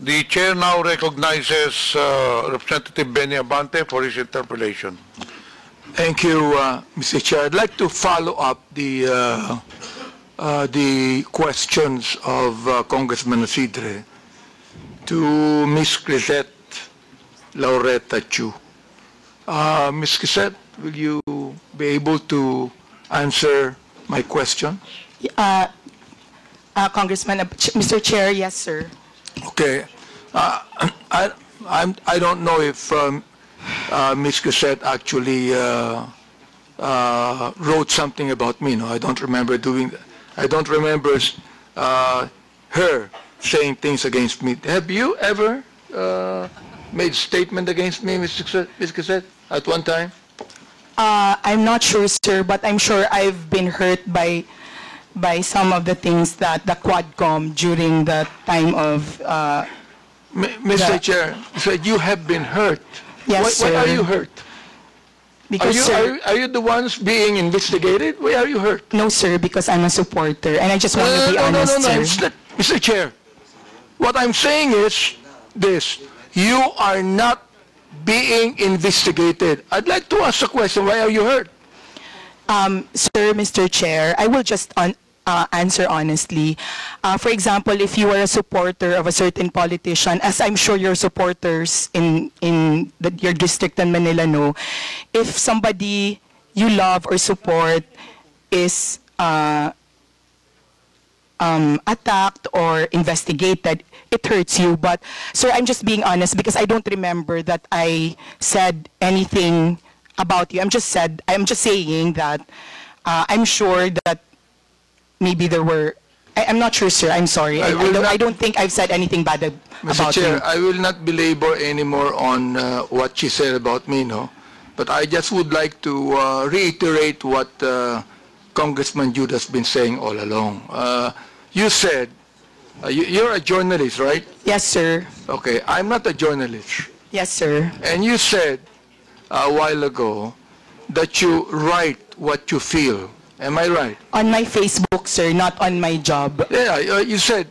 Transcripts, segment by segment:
The chair now recognizes Representative Benny Abante for his interpellation. Thank you, Mr. Chair. I'd like to follow up the questions of Congressman Isidre to Ms. Crisette Laureta Chu. Ms. Crisette, will you be able to answer my question? Congressman, Mr. Chair, yes, sir. Okay. I don't know if Ms. Crisette actually wrote something about me. No, I don't remember doing that. I don't remember her saying things against me. Have you ever made a statement against me, Ms. Crisette, at one time? I'm not sure, sir, but I'm sure I've been hurt by some of the things that the Quadcom during the time of... Mr. Chair, you said you have been hurt. Yes, sir. Why are you hurt? Because, are you the ones being investigated? Why are you hurt? No, sir, because I'm a supporter, and I just want to be honest, sir. Mr. Chair, what I'm saying is this. You are not being investigated. I'd like to ask a question. Why are you hurt? Sir, Mr. Chair, I will just answer honestly. For example, if you are a supporter of a certain politician, as I'm sure your supporters in your district in Manila know, if somebody you love or support is attacked or investigated, it hurts you. But, sir, I'm just being honest because I don't remember that I said anything about you. I'm just saying that I'm sure that maybe there were. I'm not sure, sir. I'm sorry. I don't think I've said anything bad about Mr. Chair, you. I will not belabor anymore on what she said about me, no. But I just would like to reiterate what Congressman Jude has been saying all along. You said you're a journalist, right? Yes, sir. Okay, I'm not a journalist. Yes, sir. And you said a while ago that you write what you feel. Am I right? On my Facebook, sir, not on my job. Yeah, you said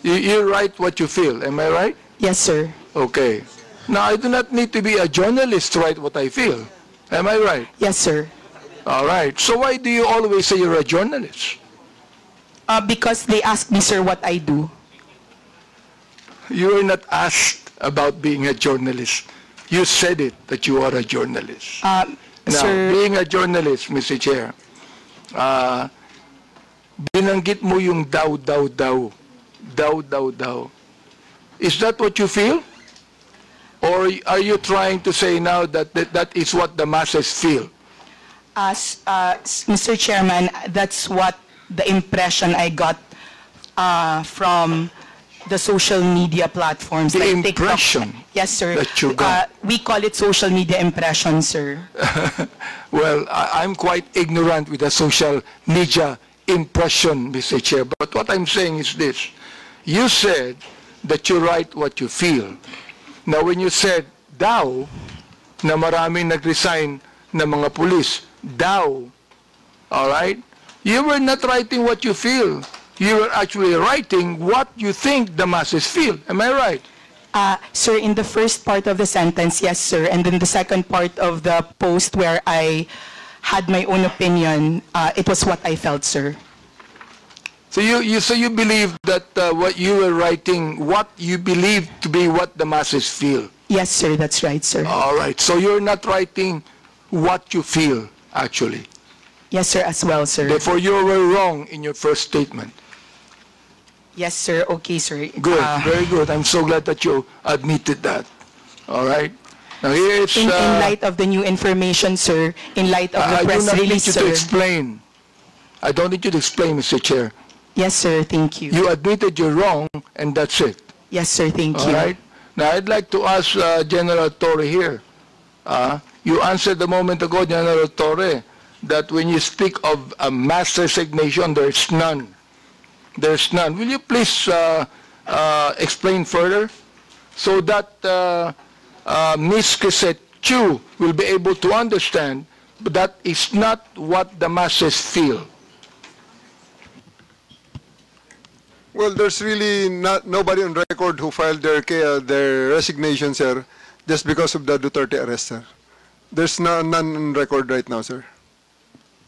you write what you feel. Am I right? Yes, sir. Okay. Now, I do not need to be a journalist to write what I feel. Am I right? Yes, sir. All right. So why do you always say you're a journalist? Because they ask me, sir, what I do. You were not asked about being a journalist. You said it, that you are a journalist. Now, sir, being a journalist, Mr. Chair, binanggit mo yung daw. Is that what you feel? Or are you trying to say now that that is what the masses feel? Mr. Chairman, that's what the impression I got from the social media platforms. The like impression? TikTok. Yes, sir. That you got. We call it social media impression, sir. Well, I'm quite ignorant with the social media impression, Mr. Chair. But what I'm saying is this. You said that you write what you feel. Now, when you said daw, na maraming nag-resign na mga pulis, daw, all right? You were not writing what you feel. You were actually writing what you think the masses feel. Am I right? Sir, in the first part of the sentence, yes, sir. And then the second part of the post where I had my own opinion, it was what I felt, sir. So you believe that what you were writing, what you believe to be what the masses feel? Yes, sir. That's right, sir. All right. So you're not writing what you feel, actually. Yes, sir, as well, sir. Therefore, you were wrong in your first statement. Yes, sir. Okay, sir. Good. Very good. I'm so glad that you admitted that. All right. Now here it's... In light of the new information, sir, in light of the press release, sir. I do not need you to explain. I don't need you to explain, Mr. Chair. Yes, sir. Thank you. You admitted you're wrong, and that's it. Yes, sir. Thank you. All right. Now, I'd like to ask General Torre here. You answered a moment ago, General Torre, that when you speak of a mass resignation, there's none. There's none. Will you please explain further so that Ms. Crisette Chu will be able to understand that is not what the masses feel? Well, there's really nobody on record who filed their resignation, sir, just because of the Duterte arrest, sir. There's none on record right now, sir.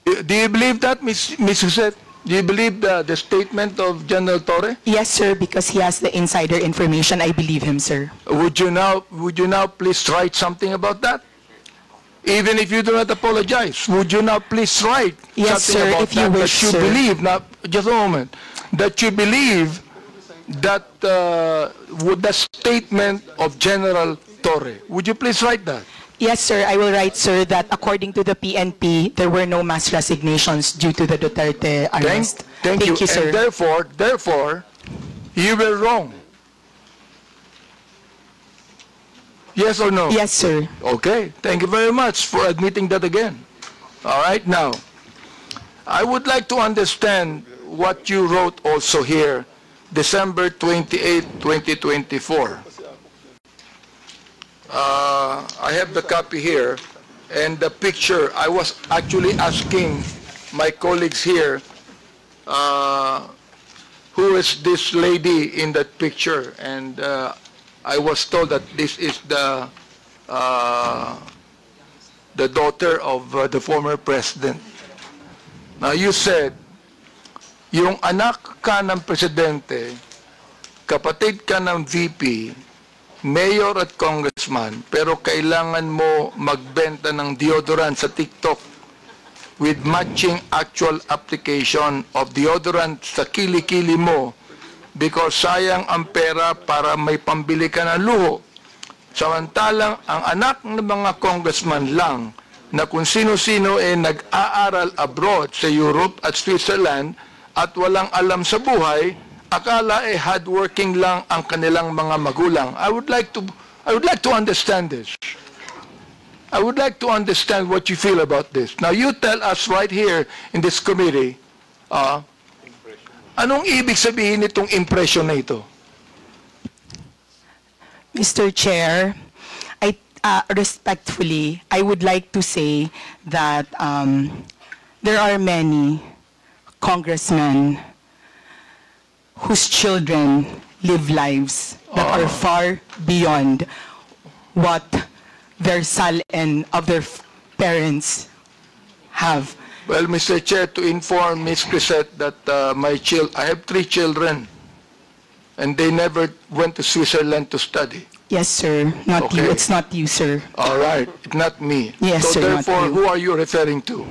Do you believe that, Ms. Joseph? Do you believe the statement of General Torre? Yes, sir, because he has the insider information. I believe him, sir. Would you now please write something about that? Even if you do not apologize, would you now please write Yes, something sir, about if you that, wish, that you sir. believe, now, just a moment, that you believe that with the statement of General Torre? Would you please write that? Yes, sir, I will write, sir, that according to the PNP, there were no mass resignations due to the Duterte arrest. Thank you, sir. And therefore, you were wrong. Yes or no? Yes, sir. Okay, thank you very much for admitting that again. All right, now, I would like to understand what you wrote also here, December 28, 2024. I have the copy here, and the picture, I was actually asking my colleagues here, who is this lady in that picture, and I was told that this is the daughter of the former president. Now, you said, yung anak ka ng presidente, kapatid ka ng VP, mayor at congressman, pero kailangan mo magbenta ng deodorant sa TikTok with matching actual application of deodorant sa kilikili mo because sayang ang pera para may pambili ka ng luho. Samantalang ang anak ng mga congressman lang na kung sino-sino nag-aaral abroad sa Europe at Switzerland at walang alam sa buhay, akala hardworking lang ang kanilang mga magulang. I would like to understand this. I would like to understand what you feel about this. Now you tell us right here in this committee, anong ibig sabihin nitong impression na ito? Mr. Chair, respectfully, I would like to say that there are many congressmen whose children live lives that are far beyond what their salin of their parents have. Well, Mr. Chair, to inform Ms. Crisette that I have 3 children, and they never went to Switzerland to study. Yes, sir. Not you. Okay. It's not you, sir. All right, not me. Yes, so sir, not therefore, you. who are you referring to?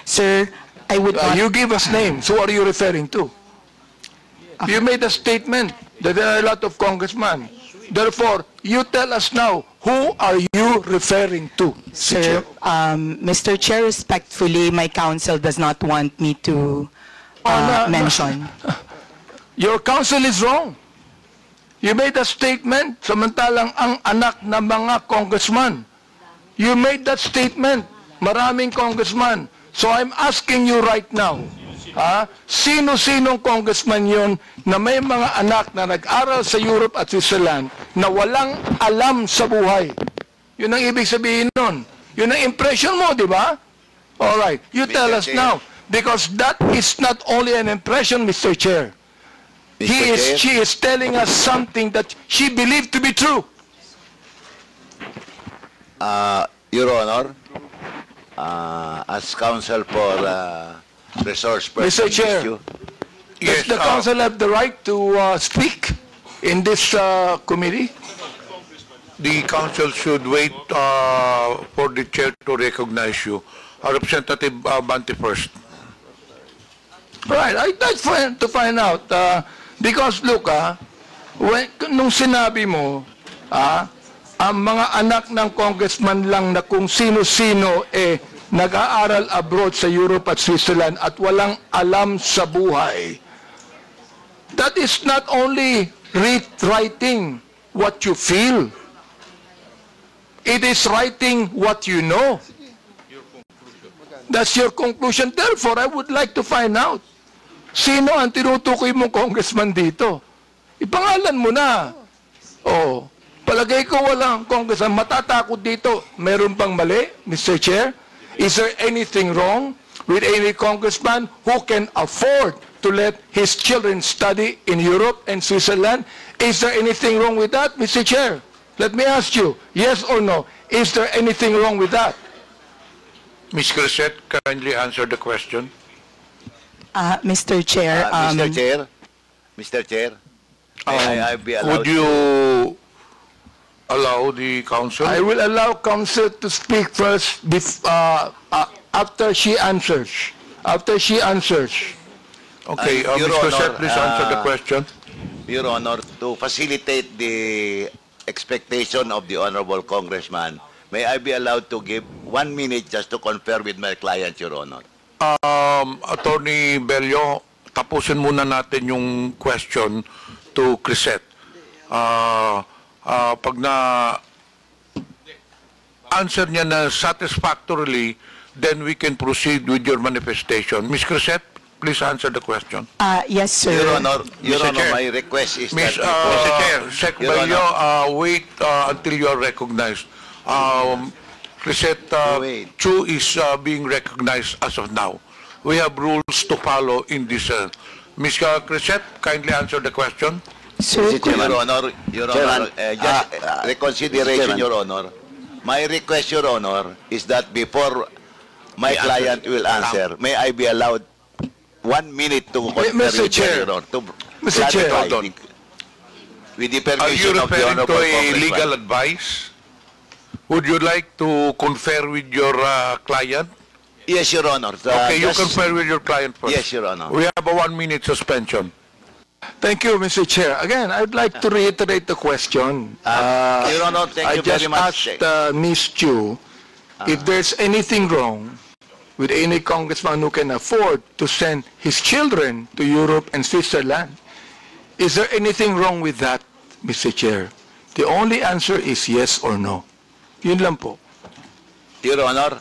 Sir, I would not... You give us names. Who are you referring to? You made a statement that there are a lot of congressmen. Therefore, you tell us now, who are you referring to? Sir, Mr. Chair, respectfully, my counsel does not want me to mention. Your counsel is wrong. You made a statement, samantalang ang anak ng mga congressman. You made that statement, maraming congressman. So I'm asking you right now, sino-sinong congressman yun na may mga anak na nag-aral sa Europe at Switzerland na walang alam sa buhay? Yun ang ibig sabihin nun. Yun ang impression mo, di ba? All right, you tell us now. Because that is not only an impression, Mr. Chair. She is telling us something that she believed to be true. Your Honor, as counsel for resource person Mr. Chair, issue, does the council have the right to speak in this committee? The council should wait for the chair to recognize you. Representative Bante first. Right, I'd like to find out. Because look, nung sinabi mo, ang mga anak ng congressman lang na kung sino-sino nag-aaral abroad sa Europe at Switzerland at walang alam sa buhay. That is not only writing what you feel. It is writing what you know. That's your conclusion. Therefore, I would like to find out, sino ang tinutukoy mong congressman dito? Ipangalan mo na. Oh, palagay ko walang congressman. Matatakot dito. Meron bang mali, Mr. Chair? Is there anything wrong? with any congressman who can afford to let his children study in Europe and Switzerland? Is there anything wrong with that, Mr. Chair? Let me ask you, yes or no, is there anything wrong with that? Ms. Crisette, kindly answer the question. Mr. Chair, Mr. Chair, may I be allowed Would you allow the council? I will allow counsel to speak first after she answers. After she answers. Okay, Your Ms. Crisette, Honor, please answer the question. Your Honor, to facilitate the expectation of the Honorable Congressman, may I be allowed to give 1 minute just to confer with my client, Your Honor? Attorney Bello, tapusin muna natin yung question to Crisette. Pag na answer niya na satisfactorily, then we can proceed with your manifestation. Ms. Crisette, please answer the question. yes, sir. Your Honor, Mr. Chair. my request is Ms. that Mr. Chair, Sec. Your Bello, Honor. wait until you are recognized. Crisette Wait. Chu is being recognized as of now. We have rules to follow in this. Ms. Crisette, kindly answer the question. Sir, Your Honor, just reconsideration, Your Honor. My request, Your Honor, is that before my client will answer, may I be allowed 1 minute to confer Mr. with Chair. Your Honor, to Mr. Chair. clarify Hold on. with the Are you permission of the referring to Honorable a Congressman. legal advice? Would you like to confer with your client? Yes, Your Honor. Okay, you just- confer with your client first. Yes, Your Honor. We have a 1 minute suspension. Thank you, Mr. Chair. Again, I'd like to reiterate the question. Your Honor, thank I you just very much. asked Ms. Chu if there's anything wrong with any congressman who can afford to send his children to Europe and Switzerland. Is there anything wrong with that, Mr. Chair? The only answer is yes or no. Yun lang po. Your Honor,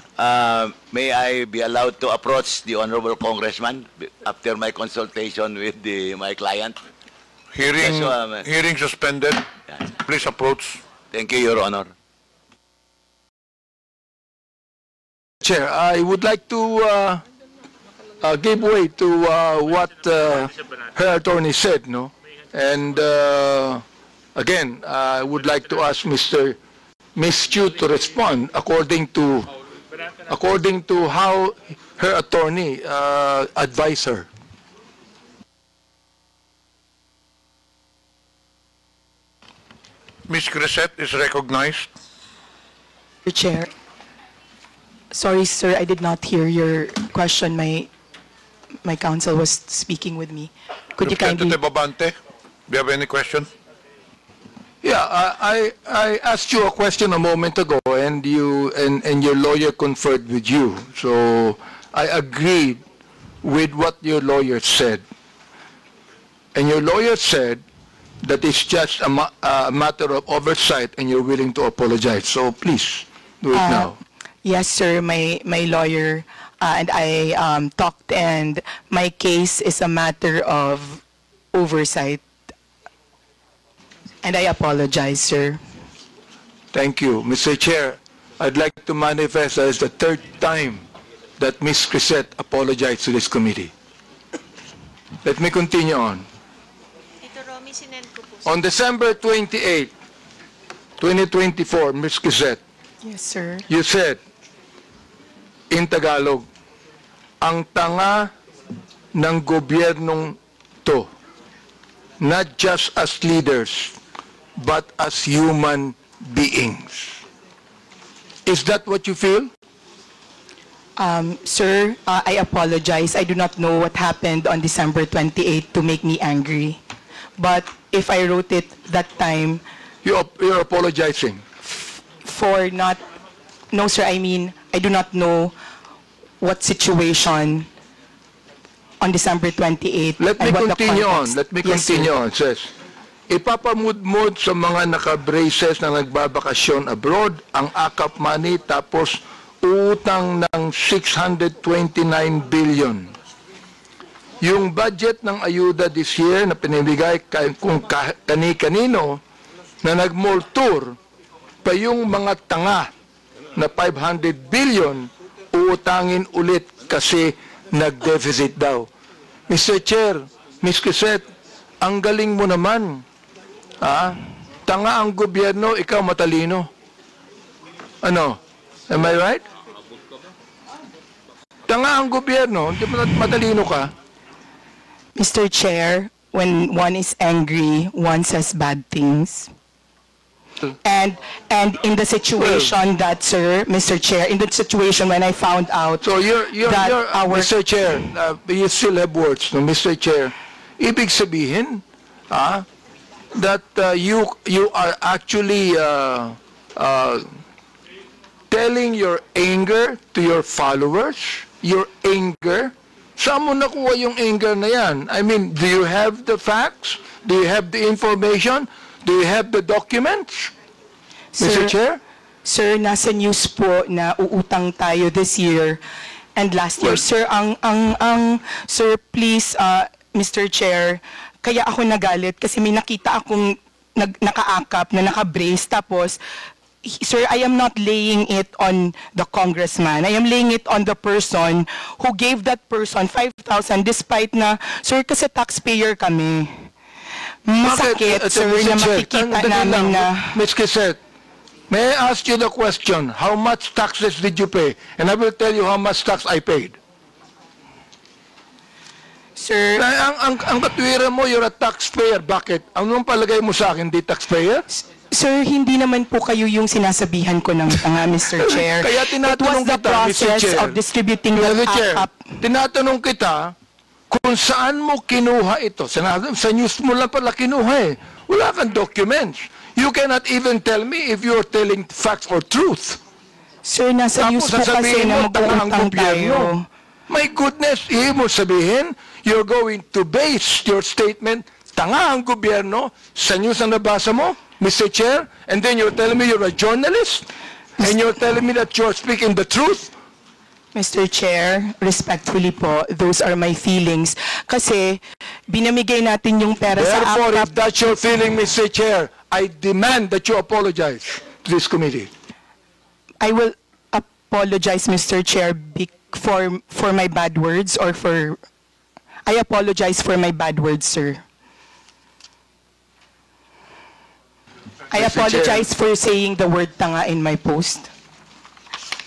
may I be allowed to approach the Honorable Congressman after my consultation with my client? Hearing, Yes, hearing suspended. Yeah. Please approach. Thank you, Your Honor. Chair, I would like to give way to what her attorney said, no? And again, I would like to ask Ms. Chu to respond according to how her attorney advised her. Ms. Crisette is recognized. Mr. Chair. Sorry, sir, I did not hear your question. My counsel was speaking with me. Could you kindly... Representative Abante, do you have any question? Yeah, I asked you a question a moment ago, and your lawyer conferred with you. So I agreed with what your lawyer said, and your lawyer said that it's just a matter of oversight, and you're willing to apologize. So please do it now. Yes, sir, my lawyer and I talked, and my case is a matter of oversight. And I apologize, sir. Thank you, Mr. Chair. I'd like to manifest as the third time that Ms. Crisette apologized to this committee. Let me continue on. Tito Romy, sinend ko po. On December 28, 2024, Ms. Crisette, Yes, sir. you said in Tagalog, ang tanga ng gobyernong to, not just as leaders, but as human beings. Is that what you feel? Sir, I apologize. I do not know what happened on December 28 to make me angry. But if I wrote it that time You're apologizing. for not... No, sir, I mean, I do not know what situation on December 28 Let me and what the continue on. context. Let me Yes, sir. continue on. Says, ipapamudmud sa mga naka-braces na nagbabakasyon abroad ang AKAP money tapos utang ng 629 billion. Yung budget ng ayuda this year na pinibigay kung kani-kanino na nag-mall tour pa yung mga tanga na 500 billion uutangin ulit kasi nag-deficit daw. Mr. Chair, Ms. Crisette, ang galing mo naman. Tanga ang gobyerno, ikaw matalino. Ano? Am I right? Tanga ang gobyerno, hindi matalino ka. Mr. Chair, when one is angry, one says bad things. And in the situation that, sir, Mr. Chair, in the situation when I found out So you're Mr. Chair, you still have words, no, Mr. Chair. Ibig sabihin, that you are actually telling your anger to your followers, your anger. Saan mo nakuha yung anger na yan? I mean, do you have the facts? Do you have the information? Do you have the documents? Mr. Chair? Sir, nasa news po na uutang tayo this year and last year. Sir, sir, please, Mr. Chair, kaya ako nagalit kasi may nakita akong nakaakap na nakabrace tapos sir, I am not laying it on the congressman. I am laying it on the person who gave that person 5,000 despite na, sir, kasi taxpayer kami. Masakit, sir, na makikita namin na... Ms. Crisette, may I ask you the question, how much taxes did you pay? And I will tell you how much tax I paid. Sir... Ang katwiran mo, you're a taxpayer. Bakit? Anong palagay mo sa akin, di taxpayer? Sir, hindi naman po kayo yung sinasabihan ko ng tanga, Mr. Chair. Kaya tinatanong It was the kita, Mr. process Chair. of distributing the Chair, up. tinatanong kita kung saan mo kinuha ito. Sa news mo lang pala kinuha eh. Wala kang documents. You cannot even tell me if you're telling facts or truth. Sir, nasa news po kasi na mag-uutang tayo. My goodness, ibig mo sabihin, you're going to base your statement, tanga ang gobyerno, sa news na nabasa mo, Mr. Chair, and then you're telling me you're a journalist, and you're telling me that you're speaking the truth? Mr. Chair, respectfully po, those are my feelings. Kasi, binamigay natin yung pera sa Therefore, APRA. if that's your feeling, Mr. Chair, I demand that you apologize to this committee. I will apologize, Mr. Chair, for my bad words or for... I apologize for my bad words, sir. I apologize for saying the word tanga in my post.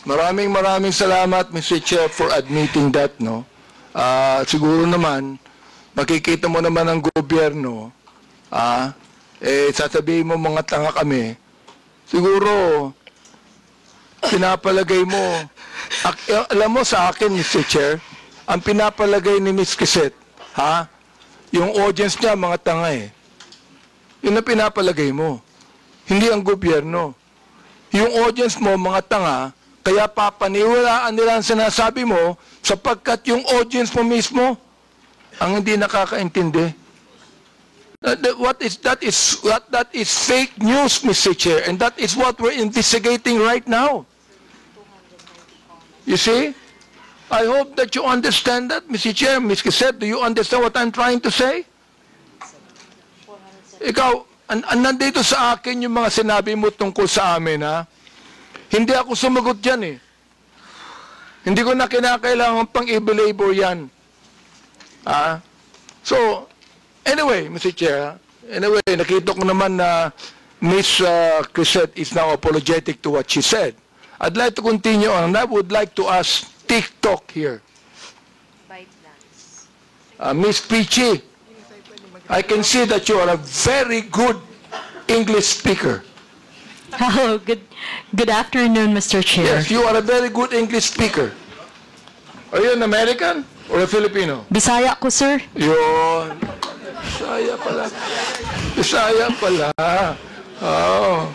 Maraming salamat, Mr. Chair, for admitting that, no? Siguro naman, makikita mo naman ang gobyerno, sasabihin mo mga tanga kami, siguro, pinapalagay mo, alam mo sa akin, Mr. Chair, ang pinapalagay ni Ms. Crisette, yung audience niya, mga tanga eh. Yun ang pinapalagay mo. Hindi ang gobyerno. Yung audience mo, mga tanga, kaya papaniwalaan nila ang sinasabi mo sapagkat yung audience mo mismo ang hindi nakakaintindi. That is fake news, Mr. Chair, and that is what we're investigating right now. You see? I hope that you understand that, Mr. Chair. Ms. Crisette, do you understand what I'm trying to say? Ikaw, nandito sa akin yung mga sinabi mo tungkol sa amin, ha? Hindi ako sumagot dyan, eh. Hindi ko na kinakailangan pang i-belabor yan. So, anyway, Mr. Chair, anyway, nakita ko naman na Ms. Crisette is now apologetic to what she said. I'd like to continue on, and I would like to ask TikTok here. Ms. Peachy, I can see that you are a very good English speaker. Hello, good afternoon, Mr. Chair. Yes, you are a very good English speaker. Are you an American or a Filipino? Bisaya ko, sir. Yun. Bisaya pala. Bisaya pala. Oh,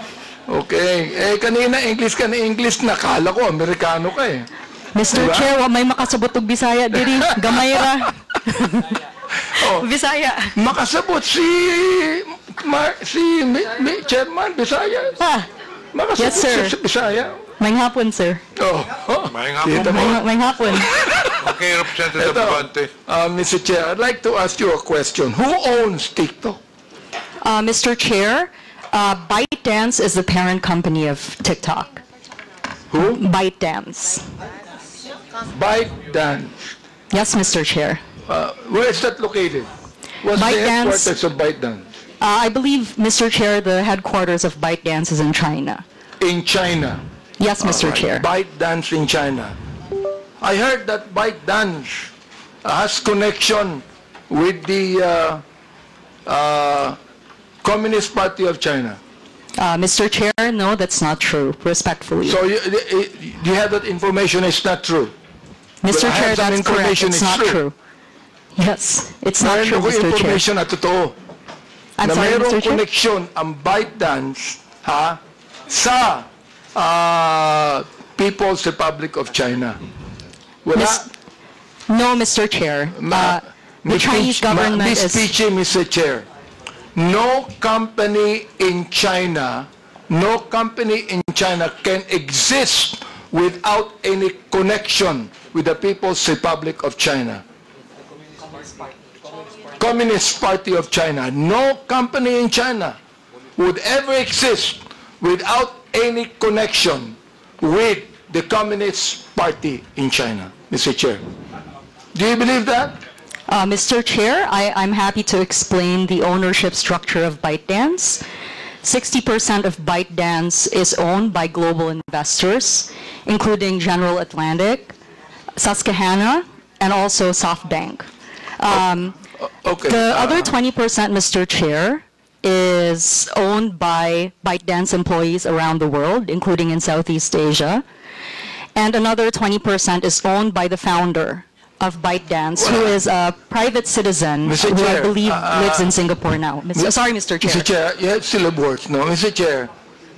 okay. Kanina English ka na English, nakala ko Amerikano ka eh. Mr. Diba? Chair, wa may makasabot og Bisaya diri. Gamay ra. Bisaya. Makasabot si Chairman Bisaya. Makasabot Yes, sir. si Bisaya. May hapon, sir. May hapon mo. May hapon. Okay, Representative Abante. Mr. Chair, I'd like to ask you a question. Who owns TikTok? Mr. Chair, ByteDance is the parent company of TikTok. Who? ByteDance. ByteDance. Yes, Mr. Chair. Where is that located? What's the ByteDance- headquarters of ByteDance? I believe, Mr. Chair, the headquarters of ByteDance is in China. In China. Yes, Mr. Alright, Chair. ByteDance in China. I heard that ByteDance has connection with the Communist Party of China. Mr. Chair, no, that's not true, respectfully. So you have that information, it's not true. Mr. Well, I Chair, have some that's correct. information, It's it's not true. true. Yes, it's not true, Meron ako Mr. Chair. information na totoo. I'm na sorry, mayroong Mr. Chair. connection ang ByteDance sa People's Republic of China. Wala. No, Mr. Chair. The Chinese government Miss is... Pichi, Mr. Chair, no company in China can exist without any connection with the People's Republic of China. Communist Party of China. No company in China would ever exist without any connection with the Communist Party in China, Mr. Chair. Do you believe that? Mr. Chair, I'm happy to explain the ownership structure of ByteDance. 60% of ByteDance is owned by global investors, including General Atlantic, Susquehanna, and also SoftBank. Okay. The other 20%, Mr. Chair, is owned by ByteDance employees around the world, including in Southeast Asia. And another 20% is owned by the founder of ByteDance, who is a private citizen Mr. who I Chair, believe lives in Singapore now. Sorry, Mr. Chair. Mr. Chair, you have syllables, no? Mr. Chair,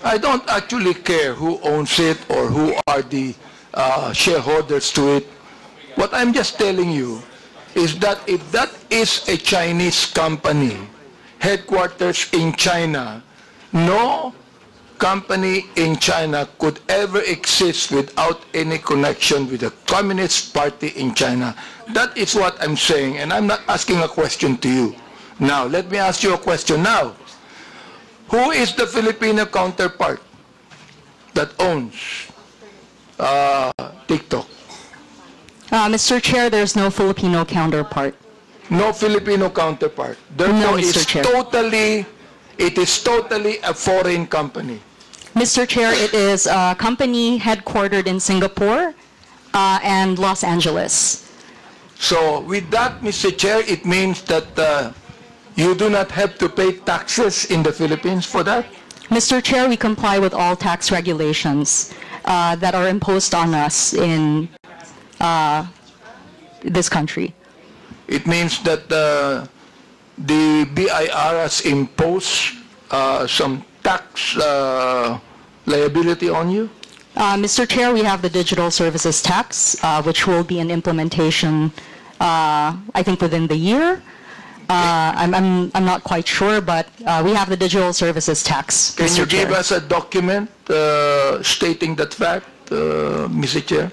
I don't actually care who owns it or who are the shareholders to it. What I'm just telling you is that if that is a Chinese company, headquarters in China, no company in China could ever exist without any connection with the Communist Party in China. That is what I'm saying, and I'm not asking a question to you. Now, let me ask you a question now. Who is the Filipino counterpart that owns TikTok? Mr. Chair, there's no Filipino counterpart. No Filipino counterpart. Therefore, Mr. Chair. it is totally a foreign company. Mr. Chair, it is a company headquartered in Singapore and Los Angeles. So with that, Mr. Chair, it means that you do not have to pay taxes in the Philippines for that? Mr. Chair, we comply with all tax regulations that are imposed on us in this country. It means that the BIR has imposed some tax liability on you? Mr. Chair, we have the digital services tax, which will be an implementation, I think, within the year. I'm not quite sure, but we have the digital services tax. Can you Mr. Chair. give us a document stating that fact, Mr. Chair?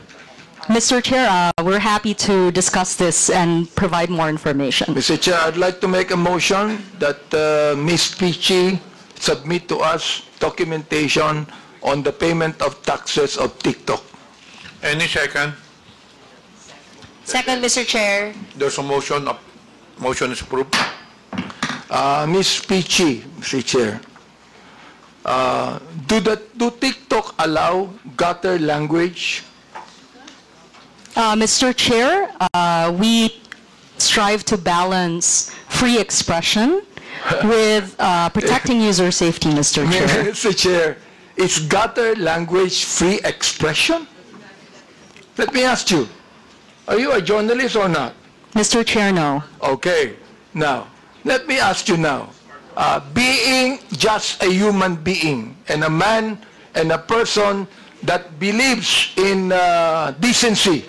Mr. Chair, we're happy to discuss this and provide more information. Mr. Chair, I'd like to make a motion that Ms. Pichi submit to us documentation on the payment of taxes of TikTok. Any second? Second, Mr. Chair. There's a motion. Motion is approved. Ms. Pichi, Mr. Chair, do TikTok allow gutter language? Mr. Chair, we strive to balance free expression with protecting user safety, Mr. Chair. Mr. Chair, is gutter language free expression? Let me ask you, are you a journalist or not? Mr. Chair, no. Okay, now, let me ask you now, being just a human being and a man and a person that believes in decency,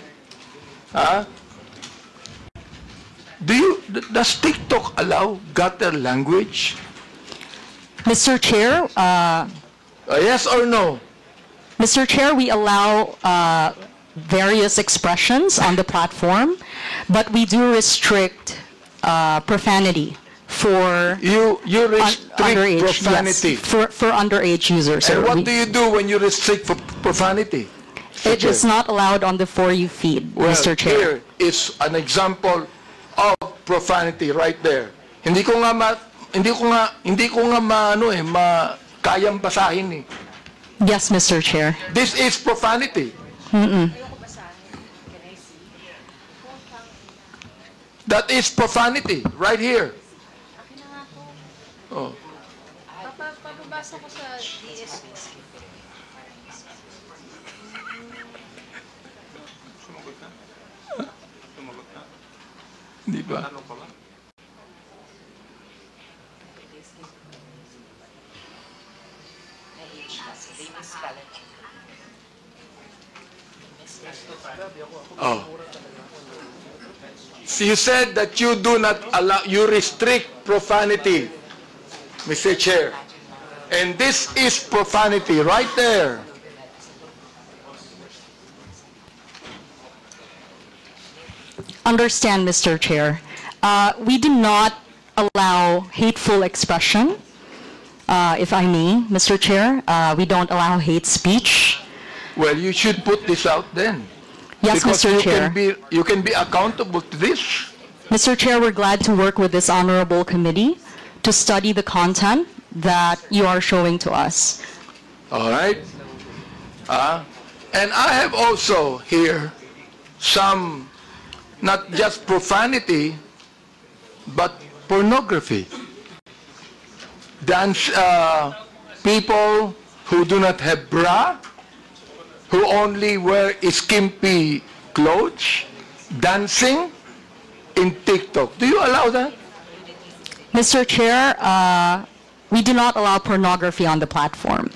does TikTok allow gutter language? Mr. Chair, Yes or no? Mr. Chair, we allow various expressions on the platform, but we do restrict profanity for You restrict underage, profanity. yes, for underage users. And sir. what do you do when you restrict profanity? Mr. It Chair. is not allowed on the For You feed, Well, Mr. Chair. here is an example of profanity right there. Hindi ko nga kayang basahin eh. Yes, Mr. Chair. This is profanity. That is profanity right here. Oh. Papabasa ko sa DSP. Di ba? Oh. So you said that you do not allow, you restrict profanity, Mr. Chair. And this is profanity right there. Understand, Mr. Chair. We do not allow hateful expression, if I may, Mr. Chair. We don't allow hate speech. Well, you should put this out then. Yes, Because Mr. Chair. you can be accountable to this. Mr. Chair, we're glad to work with this honorable committee to study the content that you are showing to us. All right? And I have also here some, not just profanity, but pornography. Dance, people who do not have bra, who only wear skimpy clothes, dancing in TikTok. Do you allow that? Mr. Chair, we do not allow pornography on the platform.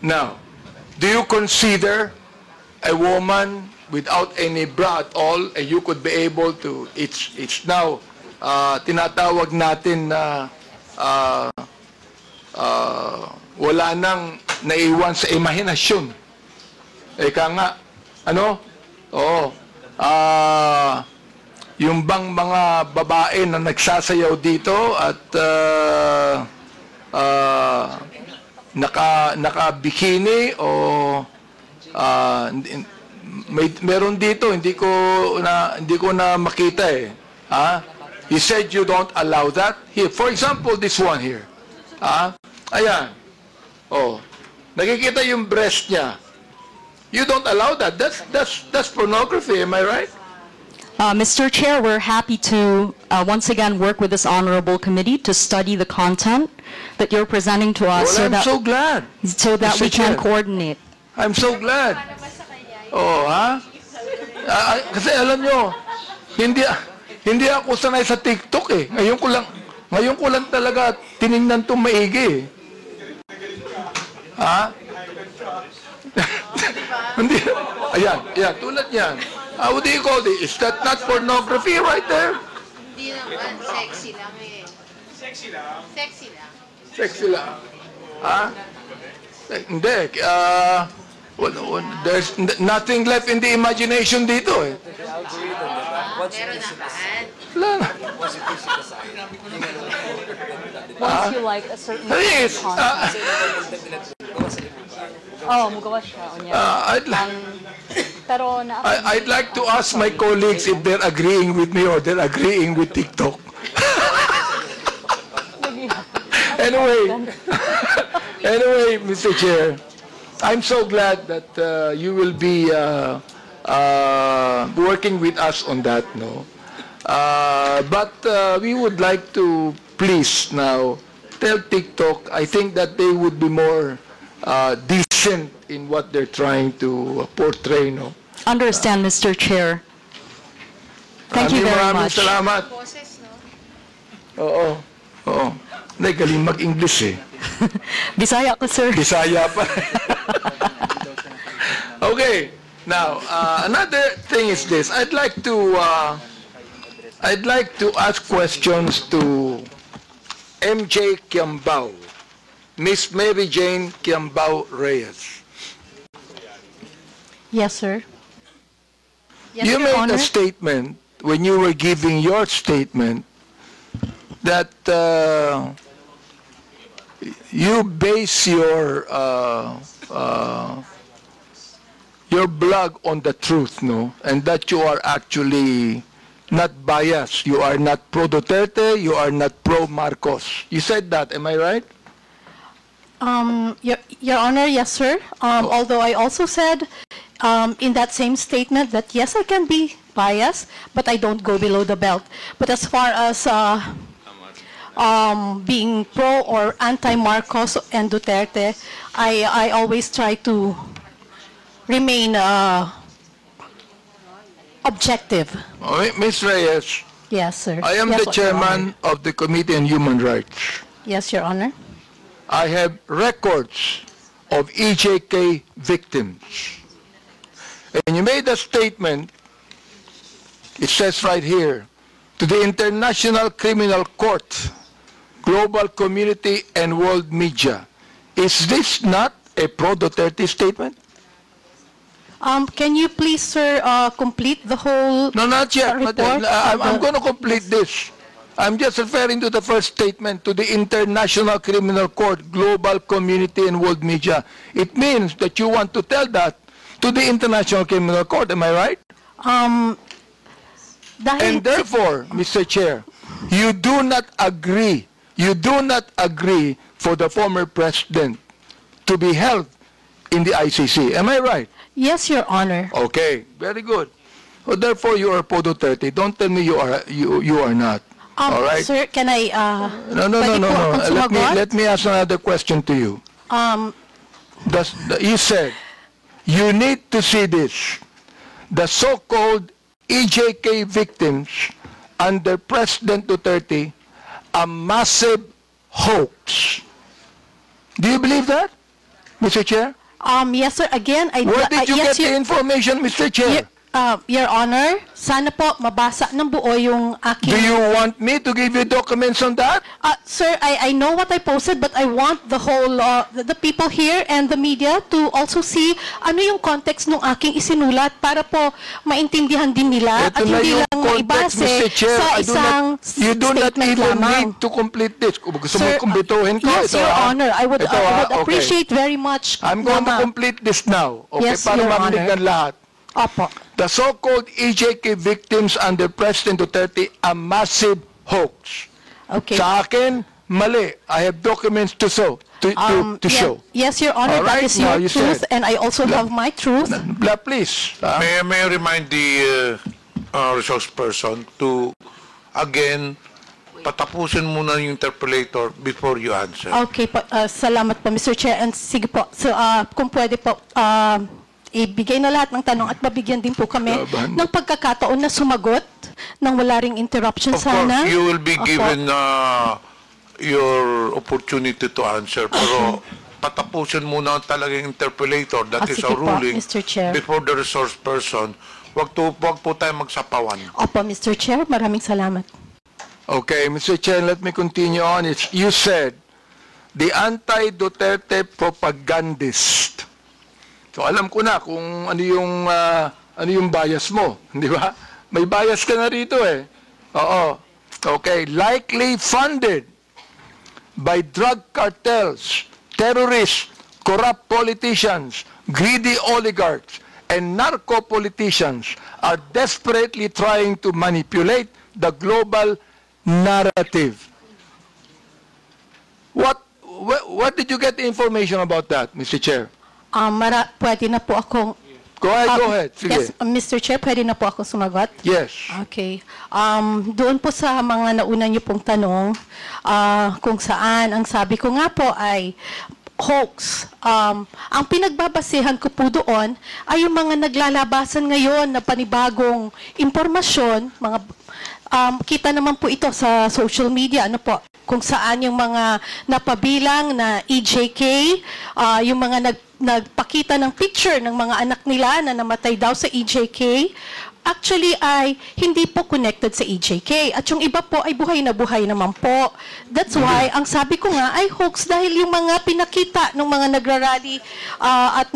Now, do you consider a woman without any bra at all, you could be able to, it's now, tinatawag natin na wala nang naiwan sa imahinasyon. Eka nga, ano? Oo. Yung bang mga babae na nagsasayaw dito at naka-bikini o meron dito hindi ko na makita eh. You said you don't allow that. Here, for example, this one here. Ayan. Oh. Nakikita yung breast niya. You don't allow that. That's pornography, am I right? Mr. Chair, we're happy to once again work with this honorable committee to study the content that you're presenting to us Well, I'm so glad. so that Mr. we can Chair. coordinate. I'm so glad. Oh, ha? Kasi alam nyo, hindi ako sanay sa TikTok eh. Ngayon ko lang talaga tiningnan to maigi eh. Ha? Hindi. Ayan, tulad yan. What do you call it? Is that not pornography right there? Hindi naman, sexy lang eh. Sexy lang? Sexy lang. Sexy lang. Ha? Hindi. There's nothing left in the imagination dito eh. Meron naman. Wala na. Once you like a certain Yes. mugawa siya. Pero I'd like to ask my colleagues if they're agreeing with me or they're agreeing with TikTok. Anyway, Mr. Chair, I'm so glad that you will be working with us on that, no? But we would like to please now tell TikTok, I think that they would be more decent in what they're trying to portray, no? understand, Mr. Chair. Thank you very Maraming much. salamat. Boses, no? Oo. Hindi, galing mag-English eh. Bisaya ko, sir. Bisaya pa. Okay. Now, another thing is this. I'd like to ask questions to MJ Kiambao, Miss Mary Jane Kiambao Reyes. Yes, sir. Yes, You Your made Honor. a statement when you were giving your statement that you base your your blog on the truth, no? And that you are actually not biased. You are not pro-Duterte, you are not pro-Marcos. You said that, am I right? Your Honor, yes, sir. Although I also said in that same statement that yes, I can be biased, but I don't go below the belt. But as far as being pro or anti-Marcos and Duterte, I always try to remain objective. Ms. Reyes, Yes, sir. I am Yes, the Your Honor. chairman of the Committee on Human Rights. Yes, Your Honor. I have records of EJK victims. And you made a statement, it says right here, to the International Criminal Court, global community and world media. Is this not a pro-Duterte statement? Can you please, sir, complete the whole No, not yet. report? I'm going to complete this. I'm just referring to the first statement, to the International Criminal Court, global community and world media. It means that you want to tell that to the International Criminal Court, am I right? Dahil, And therefore, Mr. Chair, you do not agree for the former president to be held in the ICC. Am I right? yes, Your Honor. Okay, very good. So therefore, you are pro Duterte. Don't tell me you are not. All right? Sir, can I No. pwede po akong sumagot? Let me ask another question to you. You said you need to see this. The so-called EJK victims under President Duterte, a massive hoax. Do you believe that, Mr. Chair? Yes, sir. Again, Where did you yes, get the information, Mr. Chair? Your Honor, sana po mabasa ng buo yung aking... Do you want me to give you documents on that? Sir, I know what I posted, but I want the whole, the people here and the media to also see ano yung context ng aking isinulat para po maintindihan din nila Ito at na hindi yung lang context, maibase Mr. Chair. sa isang You do not statement even lamang. need to complete this. Kung gusto mo Sir, kumpletuhin ko, yes, ito, Your ha? Honor, I would Ito, ha? Okay. appreciate very much. I'm going to Mama. complete this now. Okay, Yes, para Your marinig Honor. ng lahat. Opo. The so-called EJK victims under President Duterte, a massive hoax. Okay. Sa akin, mali. I have documents to show. Yes, Your Honor, All right, that is now your you truth, said. and I also have my truth. Please. May I remind the resource person to, again, patapusin muna yung interpolator before you answer. Okay po, salamat po, Mr. Chair. And sige po, so, kung pwede po, ibigay na lahat ng tanong at mabigyan din po kami ng pagkakataon na sumagot nang wala ring interruption Of sana. course, you will be Opo. given your opportunity to answer. Pero patapusin muna talagang interpolator. That is sige a po, ruling Mr. Chair. before the resource person. Wag po tayo magsapawan. Opo, Mr. Chair, maraming salamat. Okay, Mr. Chair, let me continue on. You said, the anti-Duterte propagandist. So alam ko na kung ano yung bias mo, di ba? May bias ka na rito eh. Oo. Okay, likely funded by drug cartels, terrorists, corrupt politicians, greedy oligarchs, and narco-politicians are desperately trying to manipulate the global narrative. What did you get the information about that, Mr. Chair? Pwede na po akong... Go ahead. Sige. Yes, Mr. Chair, pwede na po ako sumagot? Yes. Okay. Doon po sa mga nauna niyo pong tanong, kung saan, ang sabi ko nga po ay hoax. Ang pinagbabasehan ko po doon ay yung mga naglalabasan ngayon na panibagong impormasyon, kita naman po ito sa social media, ano po, kung saan yung mga napabilang na EJK, yung mga nagpakita ng picture ng mga anak nila na namatay daw sa EJK, actually ay hindi po connected sa EJK. At yung iba po ay buhay na buhay naman po. That's why, ang sabi ko nga ay hoax dahil yung mga pinakita ng mga nagrarally at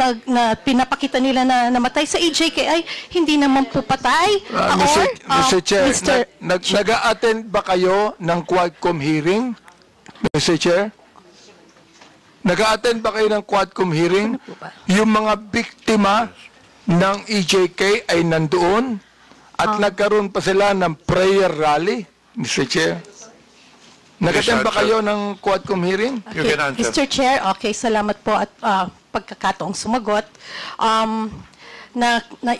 pinapakita nila na namatay sa EJK ay hindi naman po patay. Mr. Chair, nag-a-attend ba kayo ng Quadcom hearing? Mr. Chair? Nag-a-attend ba kayo ng Quadcom hearing? Yung mga biktima ng EJK ay nandoon at nagkaroon pa sila ng prayer rally, Mr. Chair. Nag-attend ba kayo ng Quadcom hearing? You can answer. Mr. Chair, okay, salamat po at pagkakataong sumagot.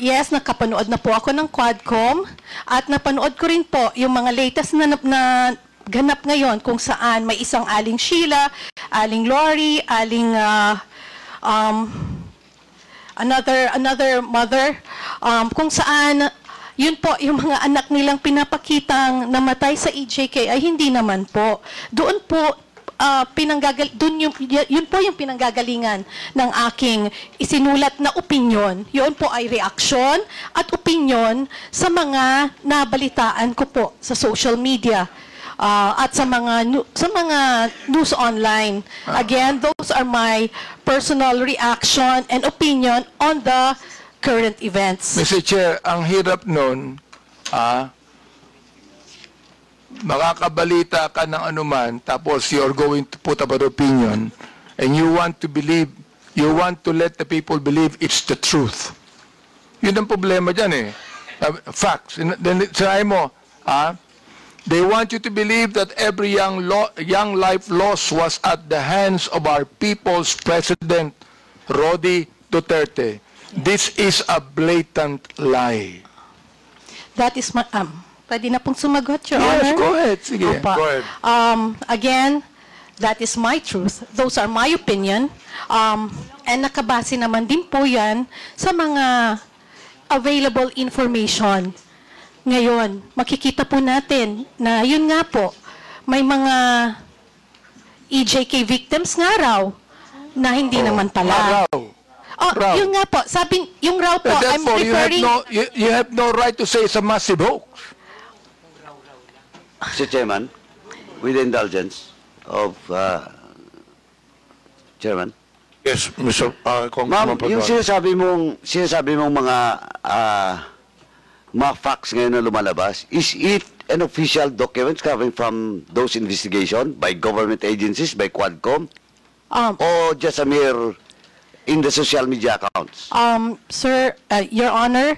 Yes, nakapanood na po ako ng Quadcom at napanood ko rin po yung mga latest na ganap ngayon kung saan may isang Aling Sheila, Aling Lori, Aling another mother, kung saan yun po, yung mga anak nilang pinapakitang namatay sa EJK ay hindi naman po. Doon po, yun po yung pinanggagalingan ng aking isinulat na opinyon. Yun po ay reaksyon at opinyon sa mga nabalitaan ko po sa social media at sa mga news online. Again, those are my personal reaction and opinion on the current events. Mr. Chair, ang hirap nun, makakabalita ka ng anuman, tapos you're going to put up an opinion, and you want to let the people believe it's the truth. Yun ang problema dyan eh. Facts. Then, sinabi mo, they want you to believe that every young life lost was at the hands of our people's president, Rody Duterte. This is a blatant lie. That is my, pwede na pong sumagot, Your Yes, Honor? go ahead. Sige. Opa. Go ahead. Again, that is my truth. Those are my opinion. And nakabase naman din po yan sa mga available information. Ngayon, makikita po natin na yun nga po, may mga EJK victims nga raw na hindi naman pala. Raw. Yun nga po, sabi, yung raw po, I'm Therefore, referring... you have no right to say it's a massive hoax. Mr. Chairman, with the indulgence of Chairman. Yes, Mr. Ma'am, Congressman yung Paduano. sinasabi mong mga facts ngayon na lumalabas, is it an official document coming from those investigation by government agencies, by Quadcom, or just a mere in the social media accounts? Sir, Your Honor,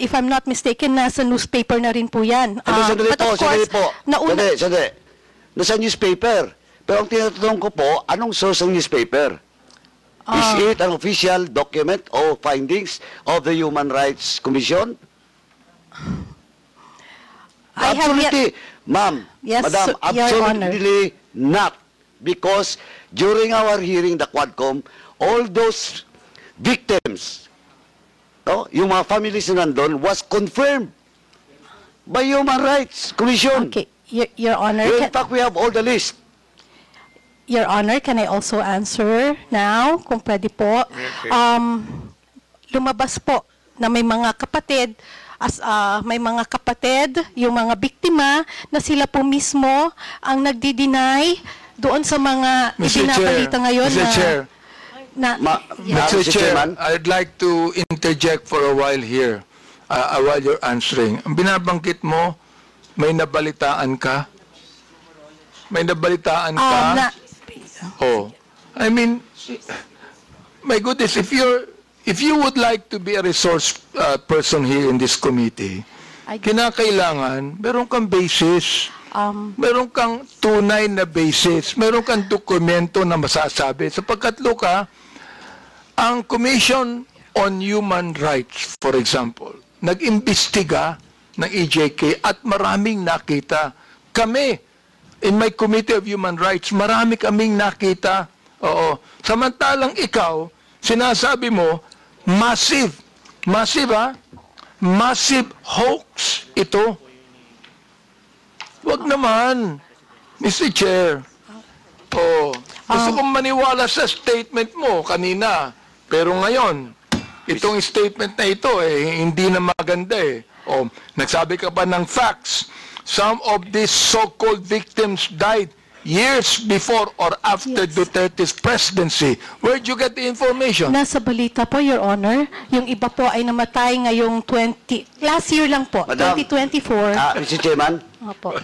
if I'm not mistaken, nasa newspaper na rin po yan. Sandali But of course, Sandali. Nasa newspaper. Pero ang tinatanong ko po, anong source ng newspaper? Is it an official document or findings of the Human Rights Commission? Absolutely, ma'am, Yes, madam, Your Honor. absolutely not. Because during our hearing, the Quadcom, all those victims, yung mga families na nandun, was confirmed by Human Rights Commission. Okay, Your Honor. In fact, we have all the list. Your Honor, can I also answer now, kung pwede po? Okay. Lumabas po na may mga kapatid, yung mga biktima, na sila po mismo ang nagdi-deny doon sa mga ibinabalita ngayon Mr. Chair, Yes. Mr. Chair, I'd like to interject for a while here, while you're answering. Ang binabanggit mo, may nabalitaan ka? May nabalitaan ka? I mean, my goodness, if you would like to be a resource person here in this committee, kinakailangan, meron kang basis, meron kang tunay na basis, meron kang dokumento na masasabi. Sapagkat, Luka, ang Commission on Human Rights, for example, nag-imbestiga ng EJK at maraming nakita. Kami, in my Committee of Human Rights, marami kaming nakita. Oo. Samantalang ikaw, sinasabi mo, massive hoax ito. Wag naman, Mr. Chair. Gusto kong maniwala sa statement mo kanina. Pero ngayon, itong statement na ito, hindi na maganda eh. Nagsabi ka pa ng facts. Some of these so-called victims died years before or after Duterte's presidency. Where'd you get the information? Nasa balita po, Your Honor. Yung iba po ay namatay ngayong last year lang po, Madam, 2024. Mr. Chairman, Opo.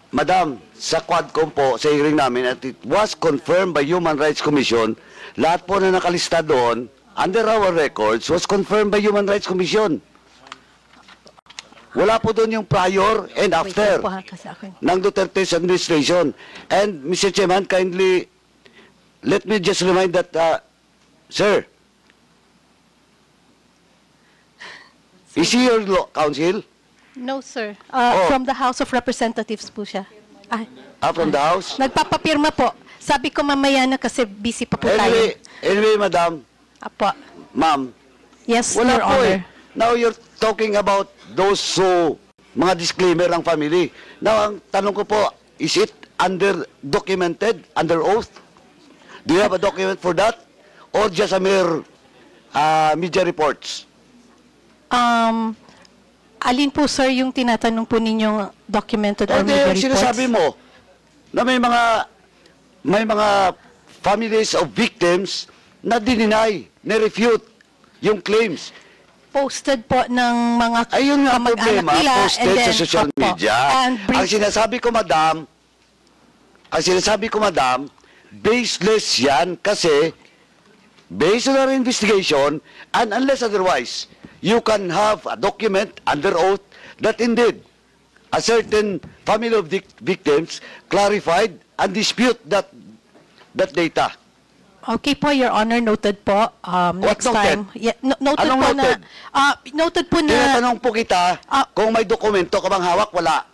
Madam, sa Quadcom po, sa hearing namin, at it was confirmed by Human Rights Commission, lahat po na nakalista doon under our records, was confirmed by Human Rights Commission. Wala po doon yung prior and after ng Duterte's administration. And, Mr. Chairman, kindly, let me just remind that, sir, is he your law counsel? No, sir. From the House of Representatives po siya. From the House? Nagpapapirma po. Sabi ko mamaya na kasi busy pa po tayo. Anyway, madam. Apo. Ma'am. Yes, Wala Your po Honor. Now you're talking about those mga disclaimer ng family. Now, ang tanong ko po, is it documented, under oath? Do you have a document for that? Or just a mere media reports? Alin po, sir, yung tinatanong po ninyong documented or media reports? Sinasabi mo na may mga families of victims na dininay, na-refute yung claims. Posted po ng mga ayun nga problema, nila, posted sa social media. Ang sinasabi ko, madam, baseless yan kasi based on our investigation and unless otherwise, you can have a document under oath that indeed a certain family of victims clarified and dispute that data. Okay po, Your Honor, noted po. Next time. Yeah, noted Anong po noted? noted po na... Tinatanong po kita kung may dokumento ka bang hawak, wala.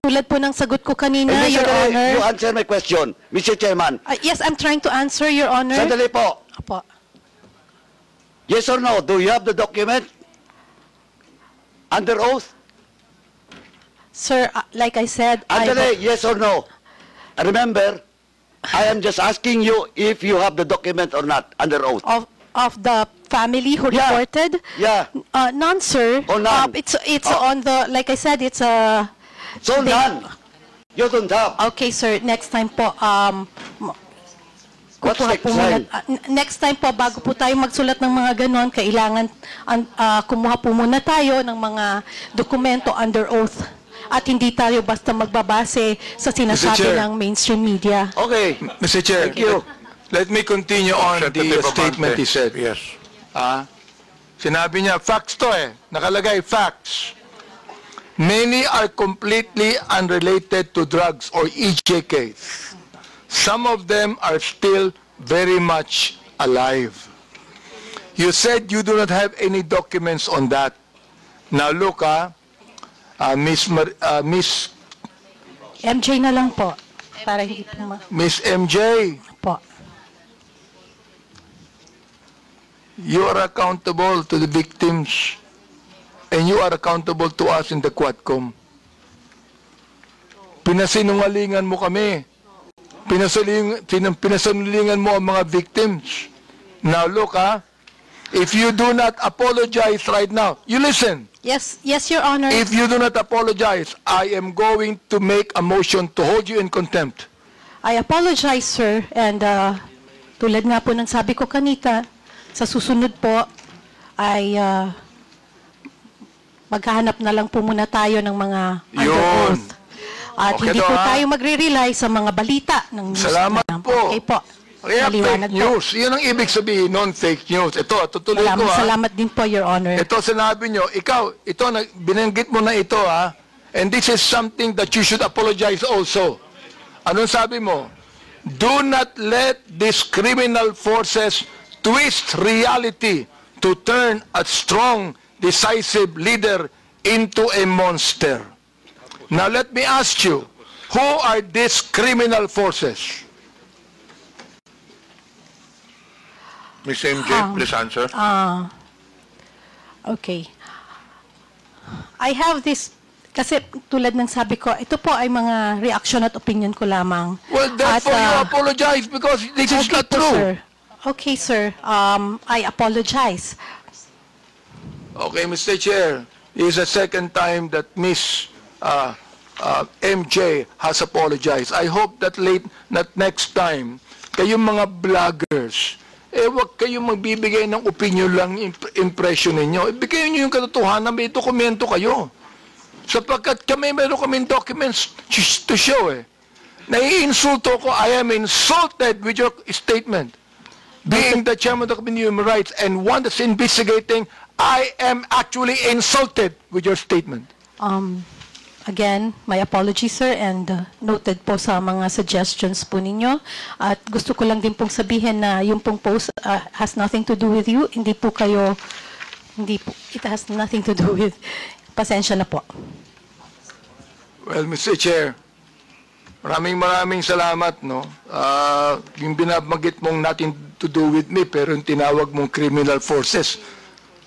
Tulad po ng sagot ko kanina, Your Honor. You answer my question, Mr. Chairman. Yes, I'm trying to answer, Your Honor. Sandali po. Apo. Yes or no? Do you have the document under oath? Sir, like I said, Andale, yes or no? Remember, I am just asking you if you have the document or not under oath. Of the family who reported? Yeah. None, sir. Oh, none. It's on the, like I said, it's a... So none. You don't have. Okay, sir. Next time po, What's next time? Next time po, bago po tayo magsulat ng mga ganon, kailangan kumuha po muna tayo ng mga dokumento under oath. At hindi tayo basta magbabase sa sinasabi ng mainstream media. Okay. Mr. Chair, Thank you. let me continue on the Representative statement Abante. he said. Yes. Sinabi niya, facts to nakalagay, facts. Many are completely unrelated to drugs or EJKs. Some of them are still very much alive. You said you do not have any documents on that. Now look, Miss MJ na lang po. Para hindi po Miss MJ, po. you are accountable to the victims and you are accountable to us in the Quadcom. Pinasinungalingan mo kami. Pinasinungalingan mo ang mga victims. Now look, if you do not apologize right now, you listen. Yes, Your Honor. If you do not apologize, I am going to make a motion to hold you in contempt. I apologize, sir. And tulad nga po ng sabi ko kanita, sa susunod po ay maghahanap na lang po muna tayo ng mga under oath. At Okay hindi to, po tayo magre-rely sa mga balita ng news. Salamat po. Okay po. Kaya Maliwanag fake news. Yun ang ibig sabihin, non-fake news. Ito, tutuloy ko Salamat din po, Your Honor. Ito sinabi nyo, ikaw, binanggit mo na ito and this is something that you should apologize also. Anong sabi mo? Do not let these criminal forces twist reality to turn a strong, decisive leader into a monster. Now let me ask you, who are these criminal forces? Miss MJ, please answer. Okay. I have this, kasi tulad ng sabi ko, ito po ay mga reaction at opinion ko lamang. Well, therefore you apologize because this is not po, true. Sir. Okay, sir. I apologize. Okay, Mr. Chair, this is the second time that Miss MJ has apologized. I hope that next time, kayong mga vloggers, wag kayong magbibigay ng opinion lang, impression ninyo. Ibigay nyo yung katotohanan, may dokumento kayo. Sapagkat meron kaming documents to show Naiinsulto ko, I am insulted with your statement. being the chairman of the Committee on Human Rights and one that's investigating, I am actually insulted with your statement. Again, my apologies, sir, and noted po sa mga suggestions po ninyo. At gusto ko lang din pong sabihin na yung pong post has nothing to do with you. Hindi po, it has nothing to do with, pasensya na po. Well, Mr. Chair, maraming salamat, no? Yung binabanggit mong nothing to do with me, pero yung tinawag mong criminal forces,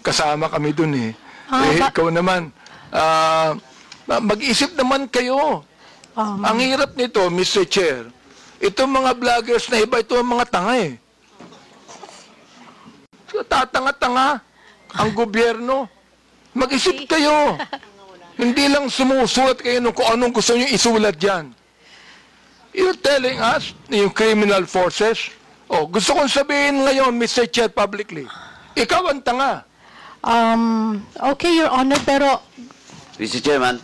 kasama kami dun eh. Ikaw naman, mag-isip naman kayo. Ang hirap nito, Mr. Chair, itong mga vloggers na iba, ito ang mga tanga eh. Tatanga-tanga ang gobyerno. Mag-isip kayo. Hindi lang sumusulat kayo kung anong gusto nyo isulat dyan. You're telling us, yung criminal forces, gusto kong sabihin ngayon, Mr. Chair, publicly, ikaw ang tanga. Okay, Your Honor, pero... Mr. Chairman.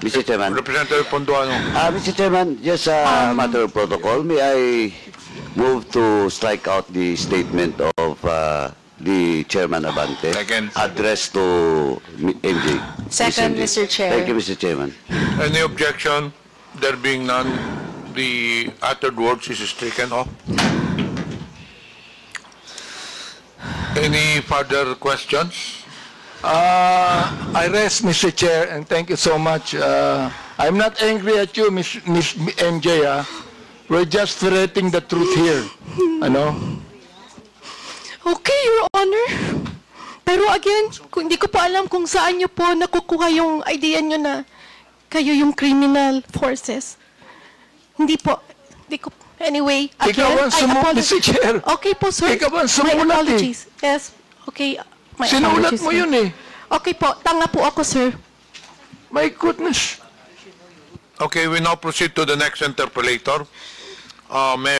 Mr. Chairman. Representative Ponduano. Mr. Chairman, just a matter of protocol. May I move to strike out the statement of the Chairman Abante Second. addressed to MJ? Second, Miss MJ. Mr. Chair. Thank you, Mr. Chairman. Any objection? There being none, the uttered words is stricken off. Any further questions? I rest, Mr. Chair, and thank you so much. I'm not angry at you, Miss MJ. We're just ferreting the truth here. Ano? Okay, Your Honor. Pero again, hindi ko pa alam kung saan niyo po nakukuha yung idea niyo na kayo yung criminal forces. Hindi po. Anyway, again, Ikaw ang Mr. Chair. Okay po, sir. Ikaw ang My sumulat apologies. Yes. Okay. My Sinulat apologies, mo sir. yun eh. Okay po. Tanga po ako, sir. My goodness. Okay, we now proceed to the next interpolator. May